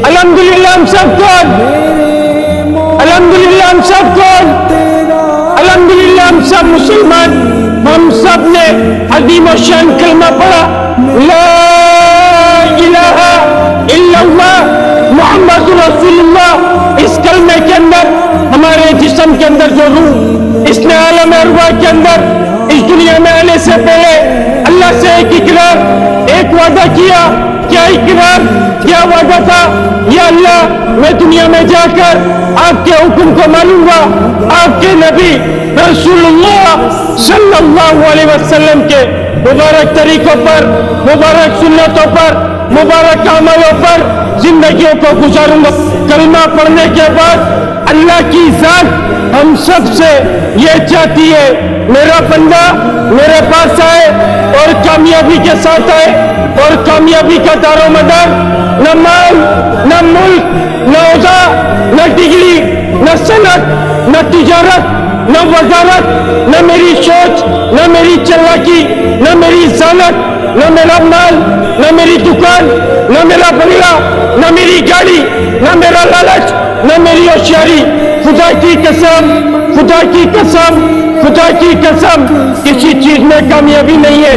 الحمدللہ ہم سب کون؟ الحمدللہ ہم سب کون؟ الحمدللہ ہم سب مسلمان. ہم سب نے عظیم و شان کلمہ پڑھا لا الہ الا اللہ محمد رسول اللہ. اس کلمے کے اندر ہمارے جسم کے اندر جو روح اس نے عالم ارواح کے اندر اس دنیا میں آنے سے پہلے اللہ سے ایک اقرار ایک وعدہ کیا. کیا اقرار کیا وعدہ تھا؟ یا اللہ میں دنیا میں جا کر آپ کے حکم کو مانوں گا, آپ کے نبی رسول اللہ صلی اللہ علیہ وسلم کے مبارک طریقوں پر, مبارک سنتوں پر, مبارک عملوں پر زندگیوں کو گزاروں گا. کلمہ پڑھنے کے بعد اللہ کی ذات ہم سب سے یہ چاہتی ہے میرا بندہ میرے پاس آئے اور کامیابی کے ساتھ آئے, اور کامیابی کا دار و مدار نہ مال نہ ملک نہ عہدہ نہ ڈگری نہ صنعت نہ تجارت نہ وزارت نہ میری سوچ نہ میری چلاکی نہ میری ذلت نہ میرا مال نہ میری دکان نہ میرا بنگلہ نہ میری گاڑی نہ میرا لالچ نہ میری ہوشیاری. خدا کی قسم خدا کی قسم خدا کی قسم کسی چیز میں کامیابی نہیں ہے.